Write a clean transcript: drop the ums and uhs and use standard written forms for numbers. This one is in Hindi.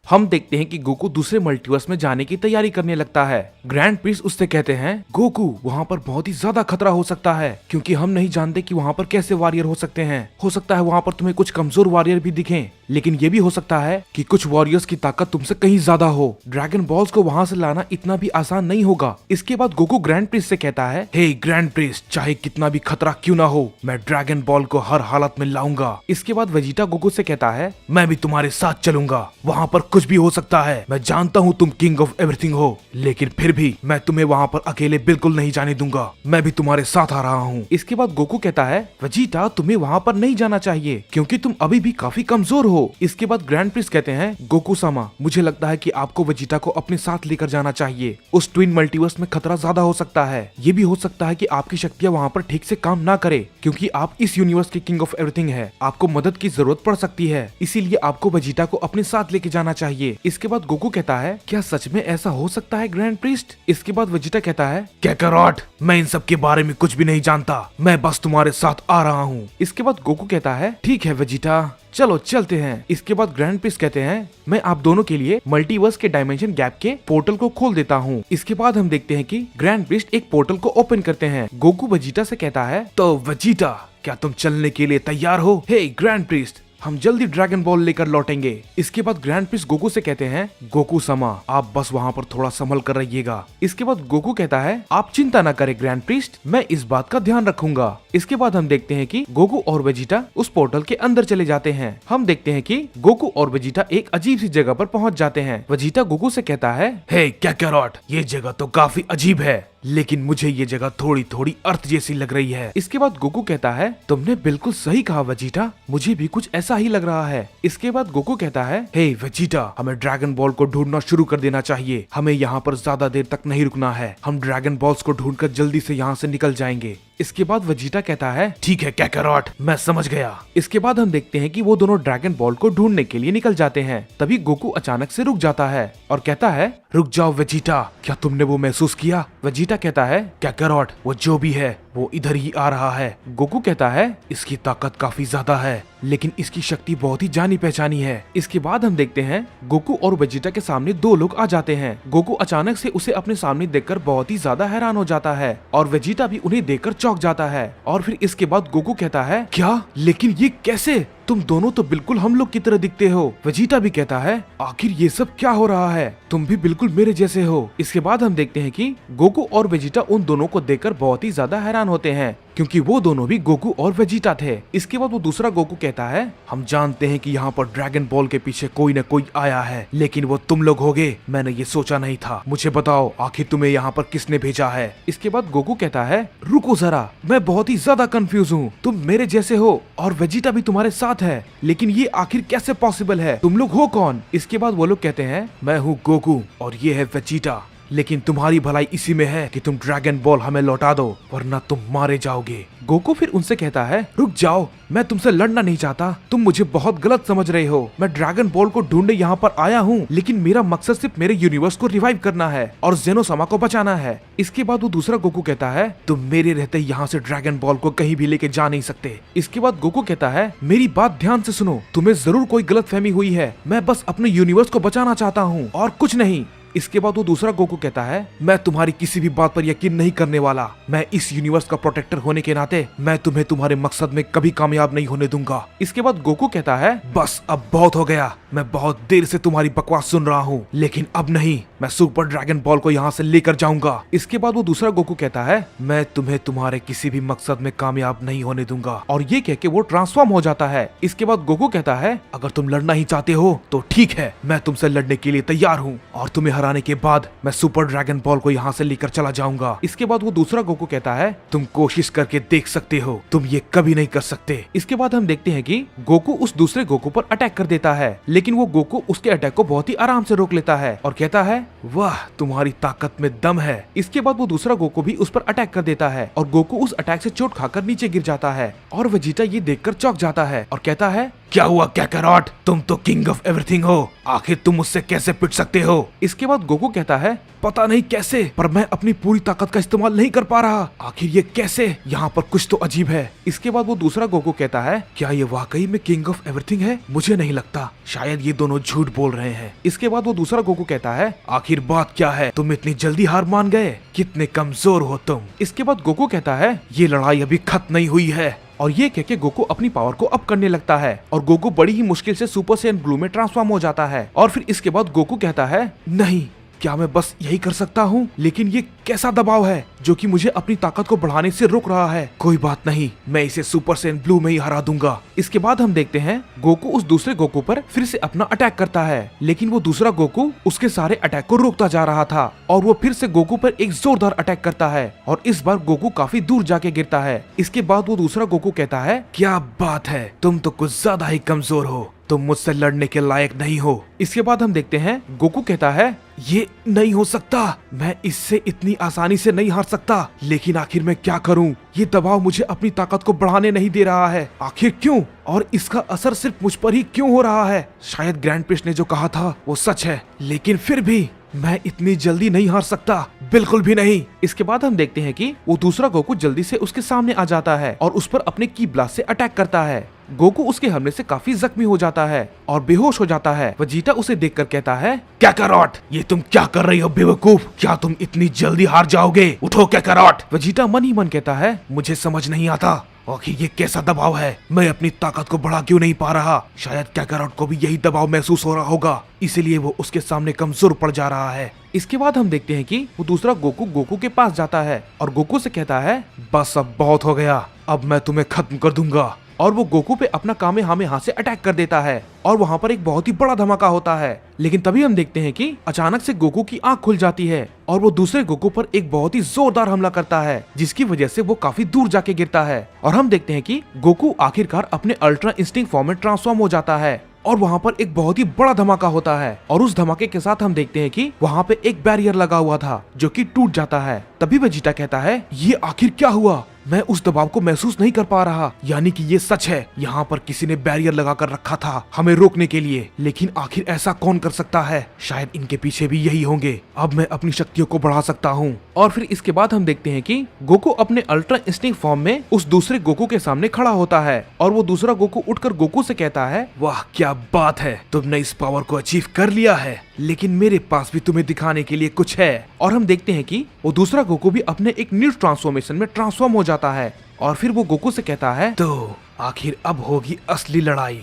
हम देखते हैं कि गोकू दूसरे मल्टीवर्स में जाने की तैयारी करने लगता है। ग्रैंड प्रिंस उससे कहते हैं, गोकू वहाँ पर बहुत ही ज्यादा खतरा हो सकता है, क्योंकि हम नहीं जानते कि वहाँ पर कैसे वॉरियर हो सकते हैं। हो सकता है वहाँ पर तुम्हें कुछ कमजोर वॉरियर भी दिखें, लेकिन ये भी हो सकता है कि कुछ वॉरियर्स की ताकत तुमसे कहीं ज्यादा हो। ड्रैगन बॉल्स को वहाँ से लाना इतना भी आसान नहीं होगा। इसके बाद गोकू ग्रैंड प्रिंस से कहता है, हे ग्रैंड प्रिंस, चाहे कितना भी खतरा क्यों ना हो, मैं ड्रैगन बॉल को हर हालत में लाऊंगा। इसके बाद वेजिटा गोकू से कहता है, मैं भी तुम्हारे साथ चलूंगा, वहाँ पर कुछ भी हो सकता है। मैं जानता हूँ तुम किंग ऑफ एवरीथिंग हो, लेकिन फिर भी मैं तुम्हें वहाँ पर अकेले बिल्कुल नहीं जाने दूंगा। मैं भी तुम्हारे साथ आ रहा हूँ। इसके बाद गोकू कहता है, वेजिटा तुम्हें वहाँ पर नहीं जाना चाहिए, क्योंकि तुम अभी भी काफी कमजोर हो। इसके बाद ग्रैंड प्रिंस कहते हैं, गोकू सामा, मुझे लगता है कि आपको वेजिटा को अपने साथ लेकर जाना चाहिए। उस ट्विन मल्टीवर्स में खतरा ज्यादा हो सकता है। ये भी हो सकता है कि आपकी शक्तियाँ वहाँ पर ठीक से काम ना करे, क्योंकि आप इस यूनिवर्स के किंग ऑफ एवरीथिंग है। आपको मदद की जरूरत पड़ सकती है, इसीलिए आपको वेजिटा को अपने साथ लेके जाना चाहिए। इसके बाद गोकू कहता है, क्या सच में ऐसा हो सकता है ग्रैंड प्रिस्ट? इसके बाद वेजिटा कहता है, कैकरॉट, मैं इन सब के बारे में कुछ भी नहीं जानता, मैं बस तुम्हारे साथ आ रहा हूँ। इसके बाद गोकू कहता है, ठीक है वेजिटा, चलो चलते हैं। इसके बाद ग्रैंड प्रिंस कहते हैं, मैं आप दोनों के लिए मल्टीवर्स के डायमेंशन गैप के पोर्टल को खोल देता हूँ। इसके बाद हम देखते हैं कि ग्रैंड प्रिंस एक पोर्टल को ओपन करते हैं। गोकू वेजिटा से कहता है, तो वेजिटा, क्या तुम चलने के लिए तैयार हो? हे ग्रैंड प्रिंस, हम जल्दी ड्रैगन बॉल लेकर लौटेंगे। इसके बाद ग्रैंड प्रिंस गोकू से कहते हैं, गोकू समा, आप बस वहाँ पर थोड़ा संभल कर रहिएगा। इसके बाद गोकू कहता है, आप चिंता न करें ग्रैंड प्रिंस, मैं इस बात का ध्यान रखूंगा। इसके बाद हम देखते हैं कि गोकू और वेजिटा उस पोर्टल के अंदर चले जाते हैं। हम देखते हैं कि गोकू और वेजिटा एक अजीब सी जगह पर पहुँच जाते हैं। वेजिटा गोकू से कहता है, हे कैकरॉट, ये जगह तो काफी अजीब है, लेकिन मुझे ये जगह थोड़ी थोड़ी अर्थ जैसी लग रही है। इसके बाद गोकू कहता है, तुमने बिल्कुल सही कहा वेजिटा, मुझे भी कुछ ऐसा ही लग रहा है। इसके बाद गोकू कहता है, हे वेजिटा, हमें ड्रैगन बॉल को ढूंढना शुरू कर देना चाहिए, हमें यहाँ पर ज्यादा देर तक नहीं रुकना है, हम ड्रैगन बॉल्स को ढूंढकर जल्दी से यहाँ से निकल जाएंगे। इसके बाद वेजिटा कहता है, ठीक है कैकरॉट, मैं समझ गया। इसके बाद हम देखते हैं कि वो दोनों ड्रैगन बॉल को ढूंढने के लिए निकल जाते हैं। तभी गोकू अचानक से रुक जाता है और कहता है, रुक जाओ वेजिटा, क्या तुमने वो महसूस किया? वेजिटा कहता है, कैकरॉट, वो जो भी है वो इधर ही आ रहा है। गोकू कहता है, इसकी ताकत काफी ज्यादा है, लेकिन इसकी शक्ति बहुत ही जानी पहचानी है। इसके बाद हम देखते हैं गोकू और वेजिटा के सामने दो लोग आ जाते हैं। गोकू अचानक से उसे अपने सामने देखकर बहुत ही ज्यादा हैरान हो जाता है और वेजिटा भी उन्हें देखकर चौंक जाता है। और फिर इसके बाद गोकू कहता है, क्या, लेकिन ये कैसे? तुम दोनों तो बिल्कुल हम लोग की तरह दिखते हो। वेजिटा भी कहता है, आखिर ये सब क्या हो रहा है? तुम भी बिल्कुल मेरे जैसे हो। इसके बाद हम देखते हैं कि गोकू और वेजिटा उन दोनों को देखकर बहुत ही ज्यादा हैरान होते हैं, क्योंकि वो दोनों भी गोकू और वेजिटा थे। इसके बाद वो दूसरा गोकू कहता है, हम जानते हैं कि यहाँ पर ड्रैगन बॉल के पीछे कोई न कोई आया है, लेकिन वो तुम लोग होगे, मैंने ये सोचा नहीं था। मुझे बताओ, आखिर तुम्हें यहाँ पर किसने भेजा है? इसके बाद गोकू कहता है, रुको जरा, मैं बहुत ही ज्यादा कंफ्यूज हूँ। तुम मेरे जैसे हो और वेजिटा भी तुम्हारे साथ है, लेकिन ये आखिर कैसे पॉसिबल है? तुम लोग हो कौन? इसके बाद वो लोग कहते हैं, मैं हूँ गोकू और ये है वेजिटा, लेकिन तुम्हारी भलाई इसी में है कि तुम ड्रैगन बॉल हमें लौटा दो, वरना तुम मारे जाओगे। गोकू फिर उनसे कहता है, रुक जाओ, मैं तुमसे लड़ना नहीं चाहता, तुम मुझे बहुत गलत समझ रहे हो। मैं ड्रैगन बॉल को ढूंढने यहाँ पर आया हूँ, लेकिन मेरा मकसद सिर्फ मेरे यूनिवर्स को रिवाइव करना है और जेनोसामा को बचाना है। इसके बाद वो दूसरा गोकू कहता है, तुम मेरे रहते यहाँ से ड्रैगन बॉल को कहीं भी लेके जा नहीं सकते। इसके बाद गोकू कहता है, मेरी बात ध्यान से सुनो, तुम्हें जरूर कोई गलतफहमी हुई है, मैं बस अपने यूनिवर्स को बचाना चाहता हूँ और कुछ नहीं। इसके बाद वो दूसरा गोकू कहता है, मैं तुम्हारी किसी भी बात पर यकीन नहीं करने वाला, मैं इस यूनिवर्स का प्रोटेक्टर होने के नाते मैं तुम्हें तुम्हारे मकसद में कभी कामयाब नहीं होने दूंगा। इसके बाद गोकू कहता है, बस अब बहुत हो गया, मैं बहुत देर से तुम्हारी बकवास सुन रहा हूँ, लेकिन अब नहीं, मैं सुपर ड्रैगन बॉल को यहाँ से लेकर जाऊंगा। इसके बाद वो दूसरा गोकू कहता है, मैं तुम्हें तुम्हारे किसी भी मकसद में कामयाब नहीं होने दूंगा, और ये कह के वो ट्रांसफॉर्म हो जाता है। इसके बाद गोकू कहता है, अगर तुम लड़ना ही चाहते हो तो ठीक है, मैं तुमसे लड़ने के लिए तैयार हूँ और तुम्हें हराने के बाद मैं सुपर ड्रैगन बॉल को यहाँ से लेकर चला जाऊंगा। इसके बाद वो दूसरा गोकू कहता है, तुम कोशिश करके देख सकते हो, तुम ये कभी नहीं कर सकते। इसके बाद हम देखते हैं कि गोकू उस दूसरे गोकू पर अटैक कर देता है, लेकिन वो गोकू उसके अटैक को बहुत ही आराम से रोक लेता है और कहता है, वाह, तुम्हारी ताकत में दम है। इसके बाद वो दूसरा गोकू भी उस पर अटैक कर देता है और गोकू उस अटैक से चोट खाकर नीचे गिर जाता है और वेजिटा ये देखकर चौंक जाता है और कहता है, क्या हुआ कैकरॉट, तुम तो किंग ऑफ एवरीथिंग हो, आखिर तुम मुझसे कैसे पिट सकते हो? इसके बाद गोकू कहता है, पता नहीं कैसे, पर मैं अपनी पूरी ताकत का इस्तेमाल नहीं कर पा रहा, आखिर ये कैसे? यहाँ पर कुछ तो अजीब है। इसके बाद वो दूसरा गोकू कहता है, क्या ये वाकई में किंग ऑफ एवरीथिंग है? मुझे नहीं लगता, शायद शायद ये दोनों झूठ बोल रहे हैं। इसके बाद वो दूसरा गोकू कहता है, आखिर बात क्या है, तुम इतनी जल्दी हार मान गए, कितने कमजोर हो तुम। इसके बाद गोकू कहता है, ये लड़ाई अभी खत्म नहीं हुई है। और ये कह के गोकू अपनी पावर को अप करने लगता है और गोकू बड़ी ही मुश्किल से सुपर सैयन ब्लू में ट्रांसफॉर्म हो जाता है। और फिर इसके बाद गोकू कहता है, नहीं, क्या मैं बस यही कर सकता हूँ? लेकिन ये कैसा दबाव है जो कि मुझे अपनी ताकत को बढ़ाने से रोक रहा है। कोई बात नहीं, मैं इसे सुपर सैयन ब्लू में ही हरा दूंगा। इसके बाद हम देखते हैं गोकू उस दूसरे गोकू पर फिर से अपना अटैक करता है, लेकिन वो दूसरा गोकू उसके सारे अटैक को रोकता जा रहा था और वो फिर से गोकू पर एक जोरदार अटैक करता है और इस बार गोकू काफी दूर जाके गिरता है। इसके बाद वो दूसरा गोकू कहता है, क्या बात है, तुम तो कुछ ज्यादा ही कमजोर हो, तुम मुझसे लड़ने के लायक नहीं हो। इसके बाद हम देखते हैं गोकू कहता है, ये नहीं हो सकता, मैं इससे इतनी आसानी से नहीं हार सकता, लेकिन आखिर मैं क्या करूं? ये दबाव मुझे अपनी ताकत को बढ़ाने नहीं दे रहा है, आखिर क्यों? और इसका असर सिर्फ मुझ पर ही क्यों हो रहा है? शायद ग्रैंड प्रिस्ट ने जो कहा था वो सच है, लेकिन फिर भी मैं इतनी जल्दी नहीं हार सकता, बिल्कुल भी नहीं। इसके बाद हम देखते हैं कि वो दूसरा गोकू जल्दी से उसके सामने आ जाता है और उस पर अपने की ब्लास्ट से अटैक करता है। गोकू उसके हमले से काफी जख्मी हो जाता है और बेहोश हो जाता है। वजीटा उसे देखकर कहता है, काकारोट, ये तुम क्या कर रही हो बेवकूफ? क्या तुम इतनी जल्दी हार जाओगे? उठो काकारोट। वजीटा मन ही मन कहता है, मुझे समझ नहीं आता आखिर ये कैसा दबाव है, मैं अपनी ताकत को बढ़ा क्यों नहीं पा रहा? शायद काकारोट को भी यही दबाव महसूस हो रहा होगा, इसीलिए वो उसके सामने कमजोर पड़ जा रहा है। इसके बाद हम देखते हैं कि वो दूसरा गोकू गोकू के पास जाता है और गोकू से कहता है, बस अब बहुत हो गया, अब मैं तुम्हें खत्म कर दूंगा। और वो गोकू पे अपना कामेहामेहा से अटैक कर देता है और वहाँ पर एक बहुत ही बड़ा धमाका होता है। लेकिन तभी हम देखते हैं कि अचानक से गोकू की आंख खुल जाती है और वो दूसरे गोकू पर एक बहुत ही जोरदार हमला करता है, जिसकी वजह से वो काफी दूर जाके गिरता है। और हम देखते हैं कि गोकू आखिरकार अपने अल्ट्रा इंस्टिंक्ट फॉर्म में ट्रांसफॉर्म हो जाता है और वहाँ पर एक बहुत ही बड़ा धमाका होता है। और उस धमाके के साथ हम देखते हैं कि वहाँ पे एक बैरियर लगा हुआ था जो कि टूट जाता है। तभी वेजिटा कहता है, ये आखिर क्या हुआ? मैं उस दबाव को महसूस नहीं कर पा रहा, यानी कि ये सच है, यहाँ पर किसी ने बैरियर लगा कर रखा था हमें रोकने के लिए। लेकिन आखिर ऐसा कौन कर सकता है? शायद इनके पीछे भी यही होंगे। अब मैं अपनी शक्तियों को बढ़ा सकता हूँ। और फिर इसके बाद हम देखते हैं कि गोकू अपने अल्ट्रा इंस्टिंक्ट फॉर्म में उस दूसरे गोकू के सामने खड़ा होता है और वो दूसरा गोकू उठकर गोकू से कहता है, वाह क्या बात है, तुमने इस पावर को अचीव कर लिया है, लेकिन मेरे पास भी तुम्हें दिखाने के लिए कुछ है। और हम देखते हैं कि वो दूसरा गोकू भी अपने एक न्यू ट्रांसफॉर्मेशन में ट्रांसफॉर्म हो जाता है और फिर वो गोकू से कहता है, तो आखिर अब होगी असली लड़ाई।